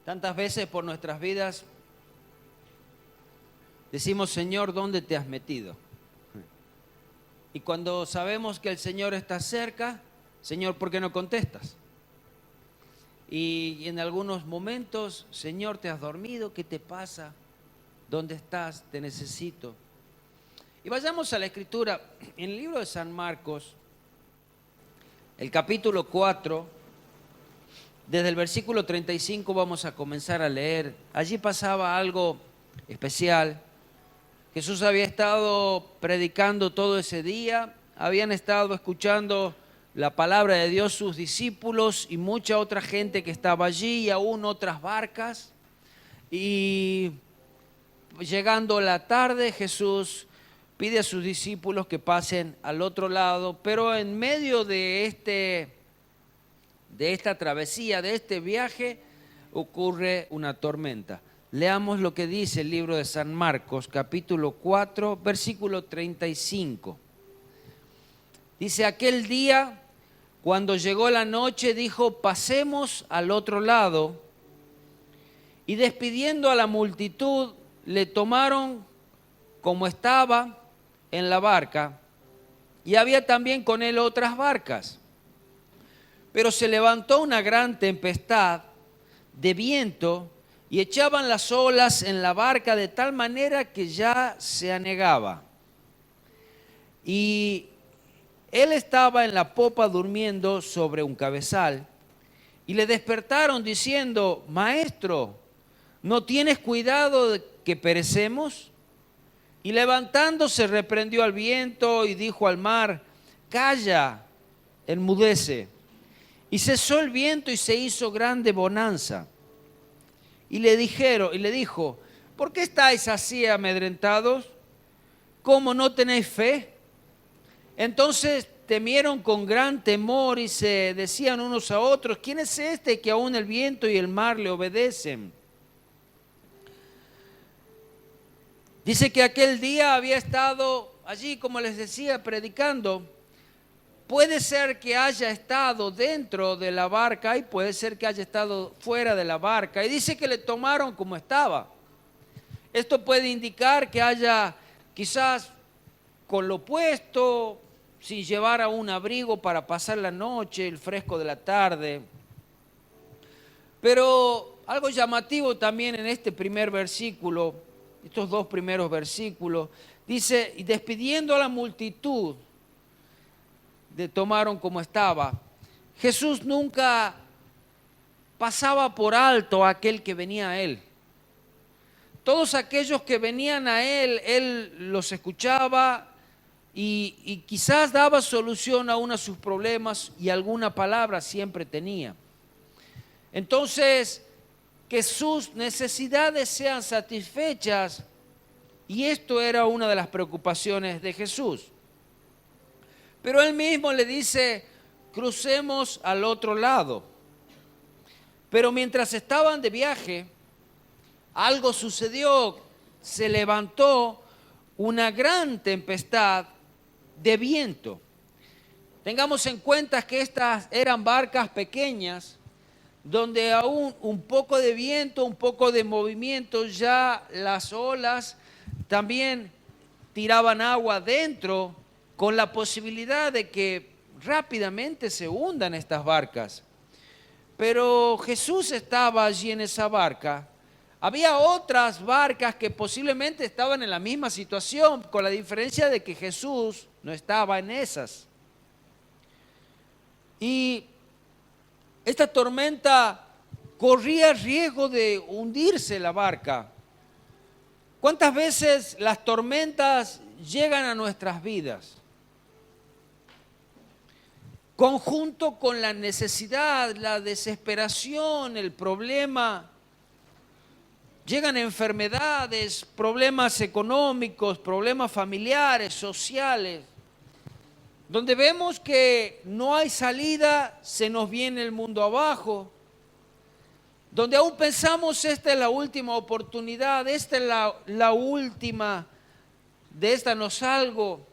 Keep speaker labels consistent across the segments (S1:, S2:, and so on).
S1: Tantas veces por nuestras vidas decimos, Señor, ¿dónde te has metido? Y cuando sabemos que el Señor está cerca, Señor, ¿por qué no contestas? Y en algunos momentos, Señor, ¿te has dormido? ¿Qué te pasa? ¿Dónde estás? Te necesito. Y vayamos a la Escritura, en el libro de San Marcos, el capítulo 4, desde el versículo 35 vamos a comenzar a leer. Allí pasaba algo especial. Jesús había estado predicando todo ese día, habían estado escuchando la palabra de Dios sus discípulos y mucha otra gente que estaba allí y aún otras barcas. Y llegando la tarde, Jesús pide a sus discípulos que pasen al otro lado, pero en medio de esta travesía, de este viaje, ocurre una tormenta. Leamos lo que dice el libro de San Marcos, capítulo 4, versículo 35. Dice, aquel día, cuando llegó la noche, dijo, pasemos al otro lado. Y despidiendo a la multitud, le tomaron como estaba en la barca, y había también con él otras barcas. Pero se levantó una gran tempestad de viento y echaban las olas en la barca de tal manera que ya se anegaba. Y él estaba en la popa durmiendo sobre un cabezal. Y le despertaron diciendo, Maestro, ¿no tienes cuidado de que perecemos? Y levantándose reprendió al viento y dijo al mar, calla, enmudece. Y cesó el viento y se hizo grande bonanza. Y le dijo, ¿por qué estáis así amedrentados? ¿Cómo no tenéis fe? Entonces temieron con gran temor y se decían unos a otros, ¿quién es este que aún el viento y el mar le obedecen? Dice que aquel día había estado allí, como les decía, predicando. Puede ser que haya estado dentro de la barca y puede ser que haya estado fuera de la barca. Y dice que le tomaron como estaba. Esto puede indicar que haya quizás con lo puesto, sin llevar a un abrigo para pasar la noche, el fresco de la tarde. Pero algo llamativo también en este primer versículo, estos dos primeros versículos, dice, y despidiendo a la multitud, le tomaron como estaba. Jesús nunca pasaba por alto a aquel que venía a él. Todos aquellos que venían a él los escuchaba y quizás daba solución a uno de sus problemas y alguna palabra siempre tenía. Entonces, que sus necesidades sean satisfechas, y esto era una de las preocupaciones de Jesús. Pero él mismo le dice, crucemos al otro lado. Pero mientras estaban de viaje, algo sucedió, se levantó una gran tempestad de viento. Tengamos en cuenta que estas eran barcas pequeñas, donde aún un poco de viento, un poco de movimiento, ya las olas también tiraban agua dentro, con la posibilidad de que rápidamente se hundan estas barcas. Pero Jesús estaba allí en esa barca. Había otras barcas que posiblemente estaban en la misma situación, con la diferencia de que Jesús no estaba en esas. Y esta tormenta corría riesgo de hundirse la barca. ¿Cuántas veces las tormentas llegan a nuestras vidas? Conjunto con la necesidad, la desesperación, el problema, llegan enfermedades, problemas económicos, problemas familiares, sociales, donde vemos que no hay salida, se nos viene el mundo abajo, donde aún pensamos esta es la última oportunidad, esta es la última, de esta no salgo.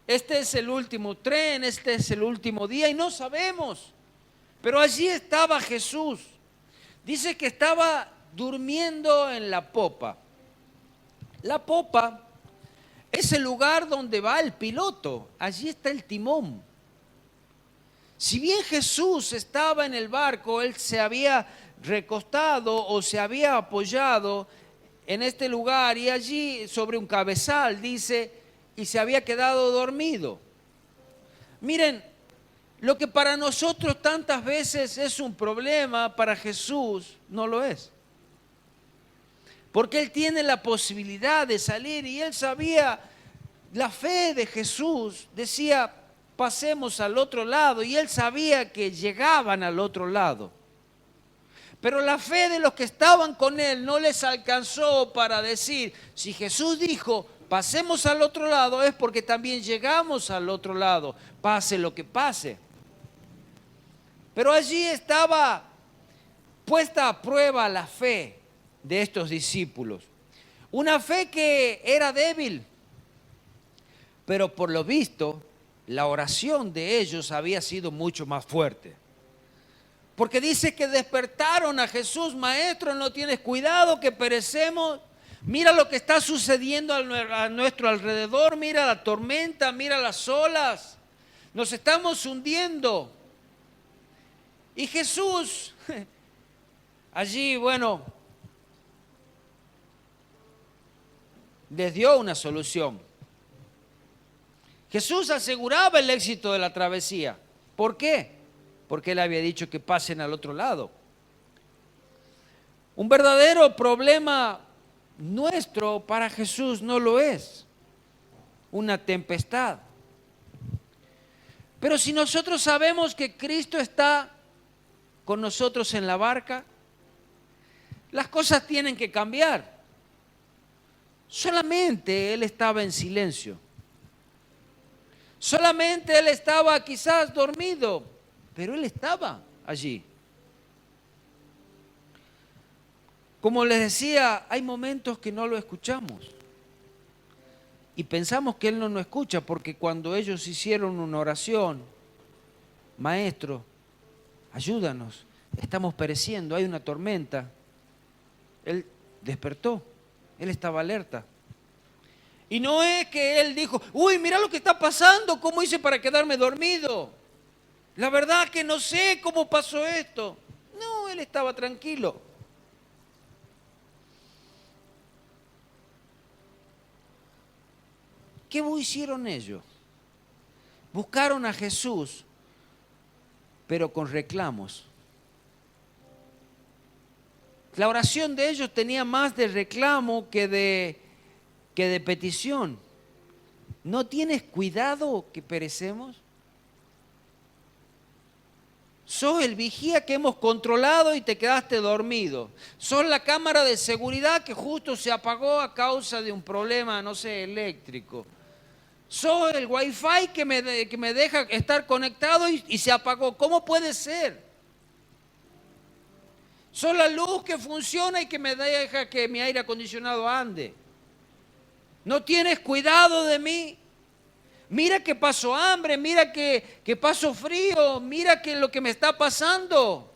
S1: Este es el último tren, este es el último día y no sabemos. Pero allí estaba Jesús. Dice que estaba durmiendo en la popa. La popa es el lugar donde va el piloto. Allí está el timón. Si bien Jesús estaba en el barco, él se había recostado o se había apoyado en este lugar y allí sobre un cabezal, dice, y se había quedado dormido. Miren, lo que para nosotros tantas veces es un problema, para Jesús no lo es. Porque él tiene la posibilidad de salir y él sabía, la fe de Jesús decía, pasemos al otro lado, y él sabía que llegaban al otro lado. Pero la fe de los que estaban con él no les alcanzó para decir, si Jesús dijo, pasemos al otro lado, es porque también llegamos al otro lado, pase lo que pase. Pero allí estaba puesta a prueba la fe de estos discípulos. Una fe que era débil, pero por lo visto, la oración de ellos había sido mucho más fuerte. Porque dice que despertaron a Jesús: maestro, ¿no tienes cuidado que perecemos? Mira lo que está sucediendo a nuestro alrededor, mira la tormenta, mira las olas, nos estamos hundiendo. Y Jesús, allí, bueno, les dio una solución. Jesús aseguraba el éxito de la travesía. ¿Por qué? Porque él había dicho que pasen al otro lado. Un verdadero problema nuestro para Jesús no lo es una tempestad. Pero si nosotros sabemos que Cristo está con nosotros en la barca, las cosas tienen que cambiar. Solamente él estaba en silencio. Solamente él estaba quizás dormido, pero él estaba allí. Como les decía, hay momentos que no lo escuchamos. Y pensamos que él no nos escucha, porque cuando ellos hicieron una oración, maestro, ayúdanos, estamos pereciendo, hay una tormenta. Él despertó, él estaba alerta. Y no es que él dijo, uy, mira lo que está pasando, ¿cómo hice para quedarme dormido? La verdad que no sé cómo pasó esto. No, él estaba tranquilo. ¿Qué hicieron ellos? Buscaron a Jesús, pero con reclamos. La oración de ellos tenía más de reclamo que de petición. ¿No tienes cuidado que perecemos? Sos el vigía que hemos controlado y te quedaste dormido. Sos la cámara de seguridad que justo se apagó a causa de un problema, no sé, eléctrico. Sos el wifi que me deja estar conectado y se apagó. ¿Cómo puede ser? Sos la luz que funciona y que me deja que mi aire acondicionado ande. ¿No tienes cuidado de mí? Mira que paso hambre, mira que paso frío, mira que lo que me está pasando.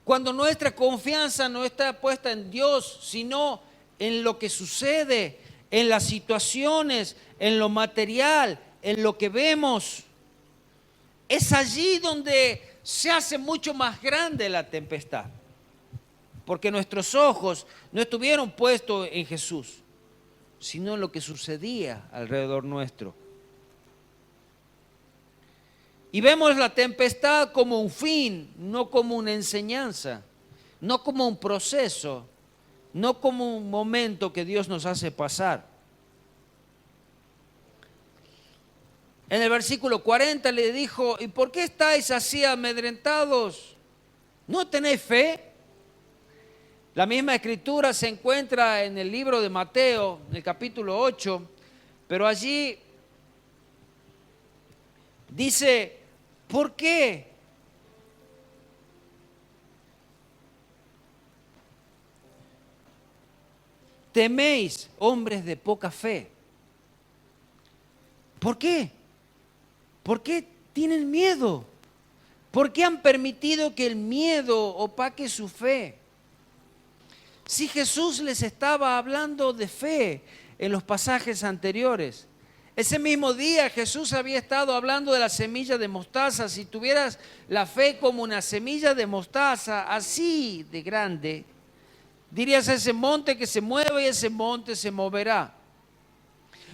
S1: Cuando nuestra confianza no está puesta en Dios, sino en lo que sucede, en las situaciones, en lo material, en lo que vemos, es allí donde se hace mucho más grande la tempestad. Porque nuestros ojos no estuvieron puestos en Jesús, sino en lo que sucedía alrededor nuestro. Y vemos la tempestad como un fin, no como una enseñanza, no como un proceso, no como un momento que Dios nos hace pasar. En el versículo 40 le dijo, ¿y por qué estáis así amedrentados? ¿No tenéis fe? La misma escritura se encuentra en el libro de Mateo, en el capítulo 8, pero allí dice, ¿por qué? Teméis, hombres de poca fe. ¿Por qué? ¿Por qué Tienen miedo. ¿Por qué han permitido que el miedo opaque su fe? Si Jesús les estaba hablando de fe en los pasajes anteriores. Ese mismo día Jesús había estado hablando de la semilla de mostaza. Si tuvieras la fe como una semilla de mostaza, así de grande, dirías a ese monte que se mueve y ese monte se moverá.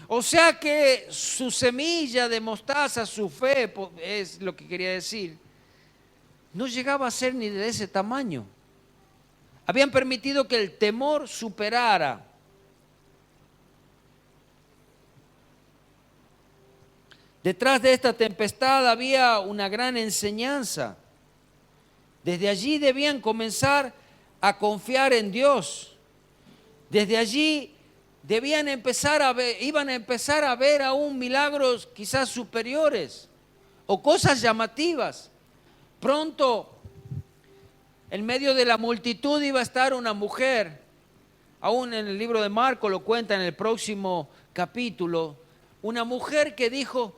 S1: O sea que su semilla de mostaza, su fe, es lo que quería decir, no llegaba a ser ni de ese tamaño. Habían permitido que el temor superara. Detrás de esta tempestad había una gran enseñanza. Desde allí debían comenzar a confiar en Dios. Desde allí iban a empezar a ver aún milagros quizás superiores o cosas llamativas. Pronto, en medio de la multitud iba a estar una mujer, aún en el libro de Marcos lo cuenta en el próximo capítulo, una mujer que dijo,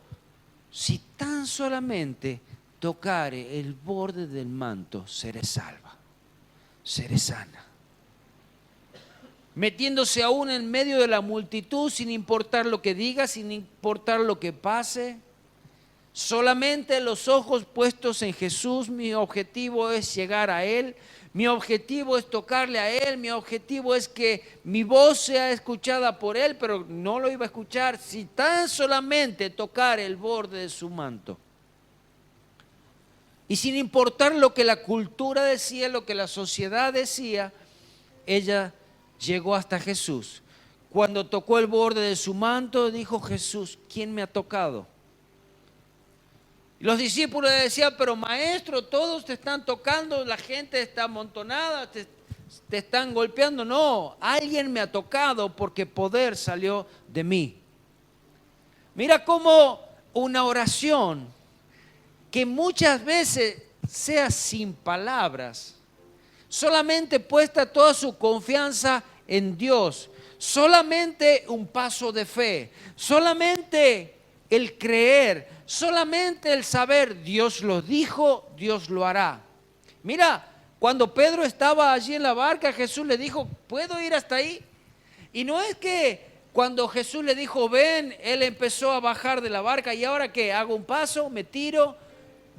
S1: si tan solamente tocare el borde del manto, seré salva, seré sana. Metiéndose aún en medio de la multitud, sin importar lo que diga, sin importar lo que pase, solamente los ojos puestos en Jesús. Mi objetivo es llegar a Él, mi objetivo es tocarle a Él, mi objetivo es que mi voz sea escuchada por Él, pero no lo iba a escuchar si tan solamente tocar el borde de su manto. Y sin importar lo que la cultura decía, lo que la sociedad decía, ella llegó hasta Jesús. Cuando tocó el borde de su manto, dijo Jesús, ¿quién me ha tocado? Y los discípulos le decían, pero maestro, todos te están tocando, la gente está amontonada, te están golpeando. No, alguien me ha tocado porque poder salió de mí. Mira cómo una oración que muchas veces sea sin palabras, solamente puesta toda su confianza en Dios, solamente un paso de fe, solamente el creer, solamente el saber, Dios lo dijo, Dios lo hará. Mira, cuando Pedro estaba allí en la barca, Jesús le dijo, ¿puedo ir hasta ahí? Y no es que cuando Jesús le dijo, ven, él empezó a bajar de la barca y ahora ¿qué? Hago un paso, me tiro,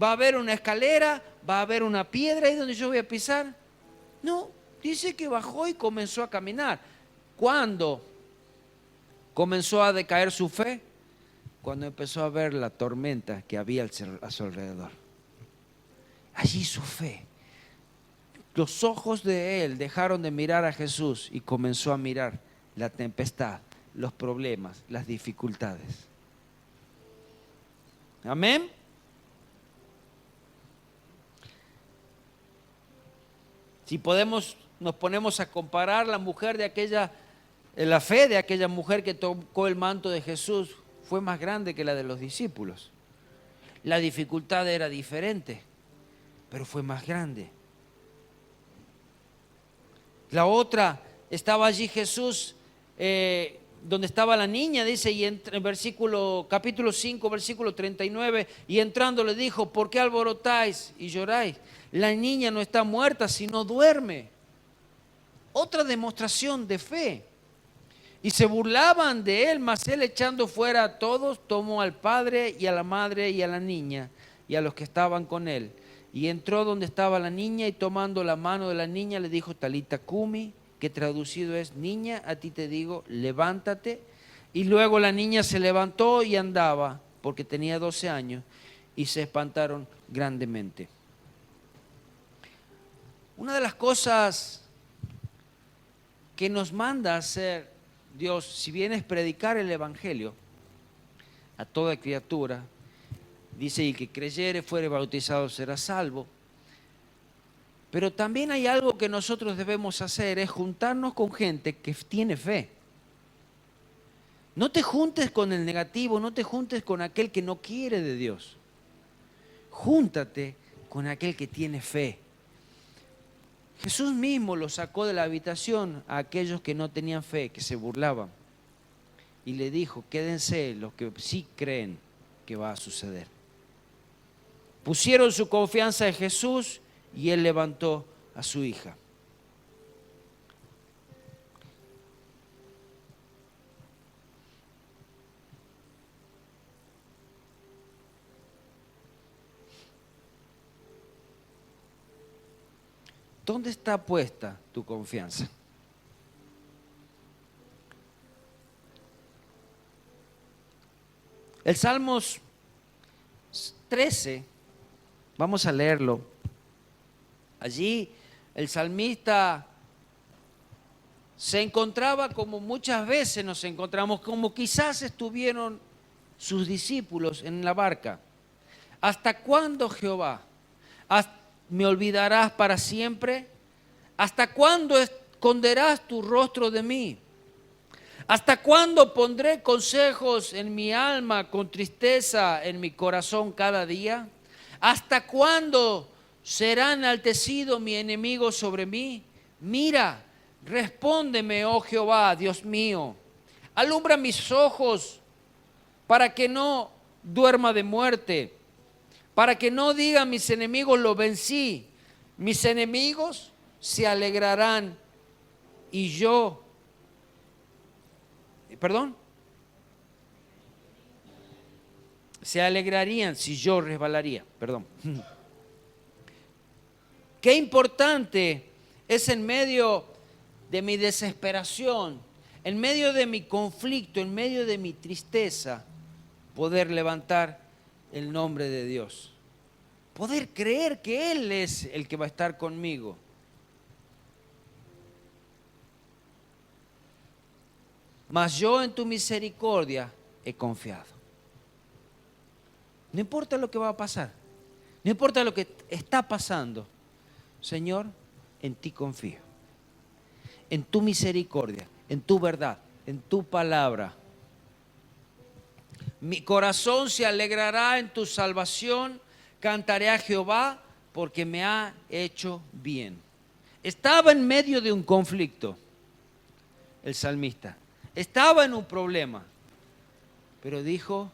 S1: va a haber una escalera, va a haber una piedra ahí donde yo voy a pisar. No, dice que bajó y comenzó a caminar. ¿Cuándo comenzó a decaer su fe? Cuando empezó a ver la tormenta que había a su alrededor. Allí su fe. Los ojos de él dejaron de mirar a Jesús y comenzó a mirar la tempestad, los problemas, las dificultades. Amén. Si nos ponemos a comparar la fe de aquella mujer que tocó el manto de Jesús fue más grande que la de los discípulos. La dificultad era diferente, pero fue más grande. La otra, estaba allí Jesús, donde estaba la niña, dice, y en capítulo 5, versículo 39, y entrando le dijo, ¿por qué alborotáis y lloráis? La niña no está muerta, sino duerme. Otra demostración de fe. Y se burlaban de él, mas él echando fuera a todos, tomó al padre y a la madre y a la niña y a los que estaban con él. Y entró donde estaba la niña y tomando la mano de la niña le dijo, Talita Cumi, que traducido es, niña, a ti te digo, levántate. Y luego la niña se levantó y andaba, porque tenía 12 años, y se espantaron grandemente. Una de las cosas que nos manda a hacer Dios, si bien es predicar el Evangelio a toda criatura, dice, y que creyere, fuere bautizado, será salvo. Pero también hay algo que nosotros debemos hacer, es juntarnos con gente que tiene fe. No te juntes con el negativo, no te juntes con aquel que no quiere de Dios. Júntate con aquel que tiene fe. Jesús mismo lo sacó de la habitación a aquellos que no tenían fe, que se burlaban. Y le dijo, quédense los que sí creen que va a suceder. Pusieron su confianza en Jesús y Él levantó a su hija. ¿Dónde está puesta tu confianza? El Salmos 13, vamos a leerlo. Allí el salmista se encontraba como muchas veces nos encontramos, como quizás estuvieron sus discípulos en la barca. ¿Hasta cuándo, Jehová? ¿Me olvidarás para siempre? ¿Hasta cuándo esconderás tu rostro de mí? ¿Hasta cuándo pondré consejos en mi alma con tristeza en mi corazón cada día? ¿Hasta cuándo será enaltecido mi enemigo sobre mí? Mira, respóndeme, oh Jehová, Dios mío. Alumbra mis ojos para que no duerma de muerte, para que no digan mis enemigos, lo vencí. Mis enemigos se alegrarán y yo, se alegrarían si yo resbalaría, Qué importante es en medio de mi desesperación, en medio de mi conflicto, en medio de mi tristeza, poder levantar el nombre de Dios. Poder creer que Él es el que va a estar conmigo. Mas yo en tu misericordia he confiado. No importa lo que va a pasar, no importa lo que está pasando, Señor, en ti confío. En tu misericordia, en tu verdad, en tu palabra. Mi corazón se alegrará en tu salvación, cantaré a Jehová porque me ha hecho bien. Estaba en medio de un conflicto el salmista, estaba en un problema, pero dijo,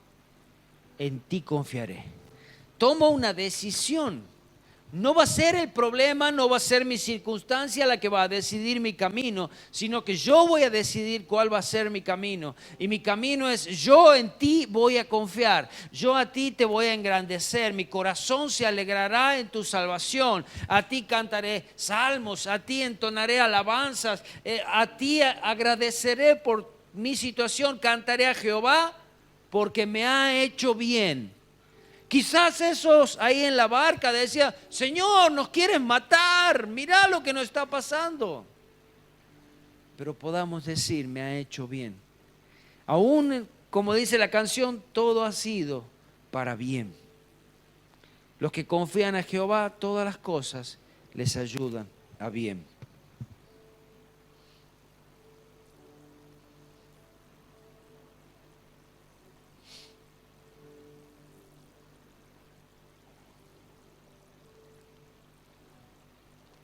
S1: en ti confiaré. Toma una decisión. No va a ser el problema, no va a ser mi circunstancia la que va a decidir mi camino, sino que yo voy a decidir cuál va a ser mi camino. Y mi camino es, yo en ti voy a confiar, yo a ti te voy a engrandecer, mi corazón se alegrará en tu salvación, a ti cantaré salmos, a ti entonaré alabanzas, a ti agradeceré por mi situación, cantaré a Jehová porque me ha hecho bien. Quizás esos ahí en la barca decían, Señor, nos quieren matar, mirá lo que nos está pasando. Pero podamos decir, me ha hecho bien. Aún, como dice la canción, todo ha sido para bien. Los que confían a Jehová, todas las cosas les ayudan a bien.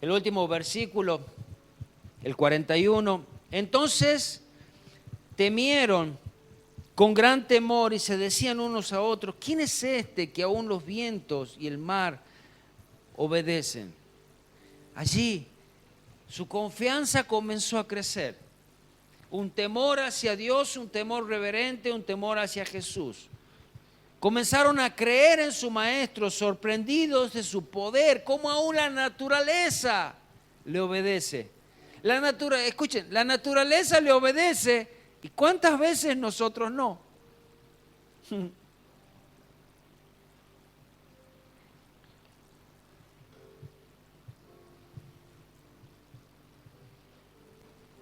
S1: El último versículo, el 41. Entonces temieron con gran temor y se decían unos a otros, ¿quién es este que aún los vientos y el mar obedecen? Allí su confianza comenzó a crecer. Un temor hacia Dios, un temor reverente, un temor hacia Jesús. Comenzaron a creer en su maestro, sorprendidos de su poder, como aún la naturaleza le obedece. Escuchen, la naturaleza le obedece, ¿y cuántas veces nosotros no?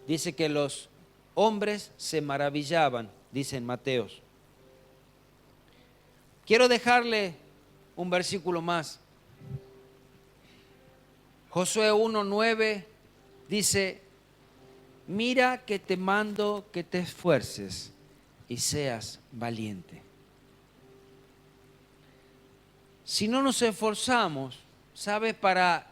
S1: Dice que los hombres se maravillaban, dice en Mateos. Quiero dejarle un versículo más. Josué 1:9 dice, mira que te mando que te esfuerces y seas valiente. Si no nos esforzamos, ¿sabes? Para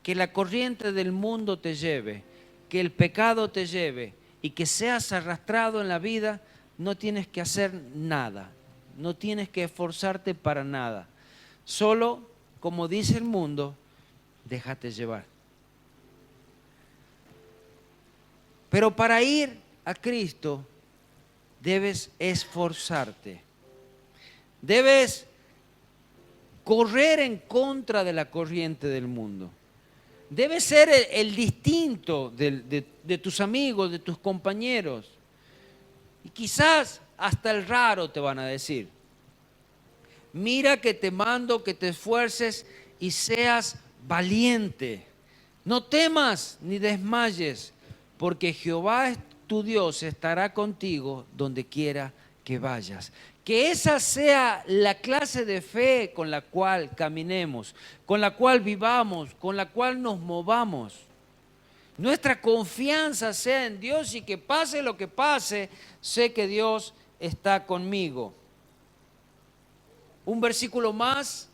S1: que la corriente del mundo te lleve, que el pecado te lleve y que seas arrastrado en la vida, no tienes que hacer nada. No tienes que esforzarte para nada. Solo, como dice el mundo, déjate llevar. Pero para ir a Cristo debes esforzarte. Debes correr en contra de la corriente del mundo. Debes ser el distinto de tus amigos, de tus compañeros. Y quizás hasta el raro te van a decir. Mira que te mando que te esfuerces y seas valiente. No temas ni desmayes, porque Jehová tu Dios estará contigo donde quiera que vayas. Que esa sea la clase de fe con la cual caminemos, con la cual vivamos, con la cual nos movamos. Nuestra confianza sea en Dios y que pase lo que pase, sé que Dios está conmigo. Un versículo más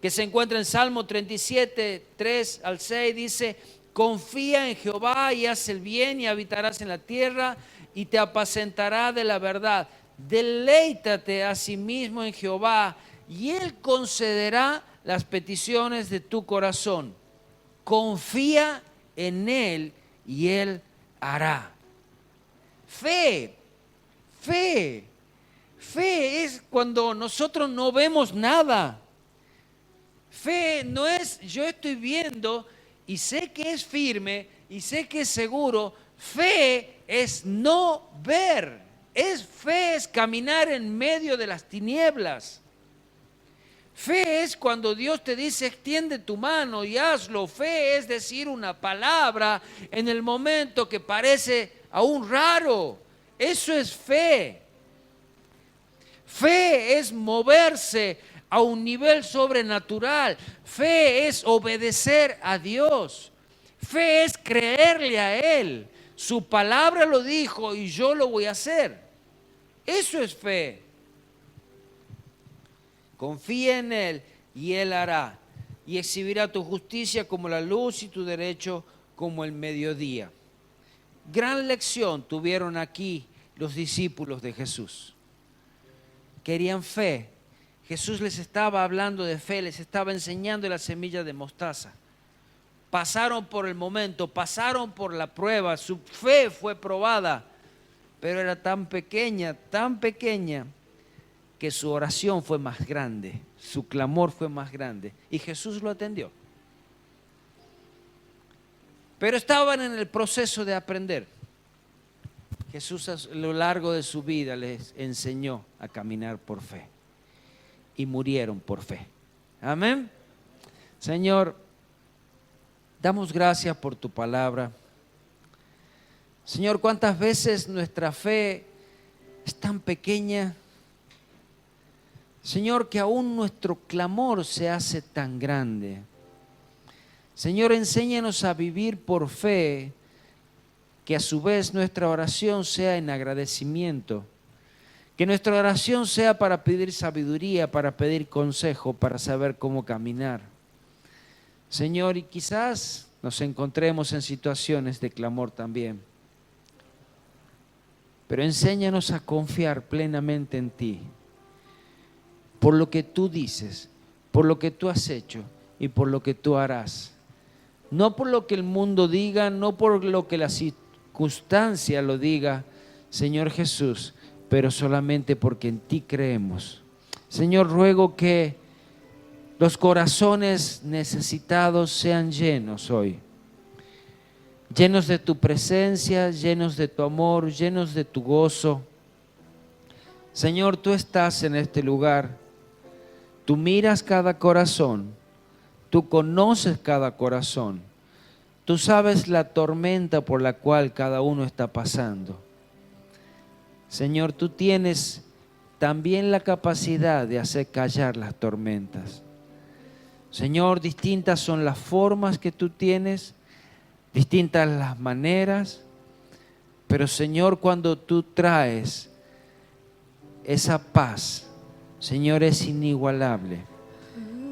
S1: que se encuentra en Salmo 37, 3 al 6, dice: confía en Jehová y haz el bien y habitarás en la tierra y te apacentará de la verdad. Deleítate a sí mismo en Jehová y Él concederá las peticiones de tu corazón. Confía en Él y Él hará. Fe es cuando nosotros no vemos nada. Fe no es yo estoy viendo y sé que es firme y sé que es seguro. Fe es no ver. Fe es caminar en medio de las tinieblas. Fe es cuando Dios te dice extiende tu mano y hazlo. Fe es decir una palabra en el momento que parece aún raro. Eso es fe. Fe es moverse a un nivel sobrenatural. Fe es obedecer a Dios. Fe es creerle a Él. Su palabra lo dijo y yo lo voy a hacer. Eso es fe. Confía en Él y Él hará. Y exhibirá tu justicia como la luz y tu derecho como el mediodía. Gran lección tuvieron aquí los discípulos de Jesús. Querían fe. Jesús les estaba hablando de fe, les estaba enseñando la semilla de mostaza. Pasaron por el momento, pasaron por la prueba, su fe fue probada, pero era tan pequeña, que su oración fue más grande, su clamor fue más grande y Jesús lo atendió. Pero estaban en el proceso de aprender. Jesús a lo largo de su vida les enseñó a caminar por fe y murieron por fe. Amén. Señor, damos gracias por tu palabra. Señor, cuántas veces nuestra fe es tan pequeña, Señor, que aún nuestro clamor se hace tan grande. Señor, enséñanos a vivir por fe, que a su vez nuestra oración sea en agradecimiento, que nuestra oración sea para pedir sabiduría, para pedir consejo, para saber cómo caminar. Señor, y quizás nos encontremos en situaciones de clamor también, pero enséñanos a confiar plenamente en ti, por lo que tú dices, por lo que tú has hecho y por lo que tú harás. No por lo que el mundo diga, no por lo que la circunstancia lo diga, Señor Jesús, pero solamente porque en ti creemos. Señor, ruego que los corazones necesitados sean llenos hoy, llenos de tu presencia, llenos de tu amor, llenos de tu gozo. Señor, tú estás en este lugar, tú miras cada corazón, tú conoces cada corazón, tú sabes la tormenta por la cual cada uno está pasando. Señor, tú tienes también la capacidad de hacer callar las tormentas. Señor, distintas son las formas que tú tienes, distintas las maneras, pero Señor, cuando tú traes esa paz, Señor, es inigualable.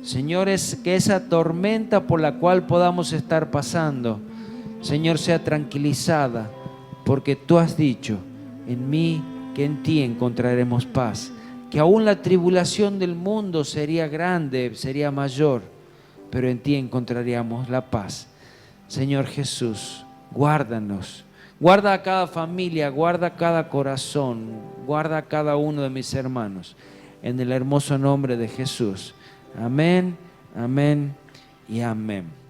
S1: Señor, es que esa tormenta por la cual podamos estar pasando, Señor, sea tranquilizada, porque tú has dicho, en mí, que en ti encontraremos paz, que aún la tribulación del mundo sería grande, sería mayor, pero en ti encontraríamos la paz. Señor Jesús, guárdanos. Guarda a cada familia, guarda a cada corazón, guarda a cada uno de mis hermanos. En el hermoso nombre de Jesús. Amén, amén y amén.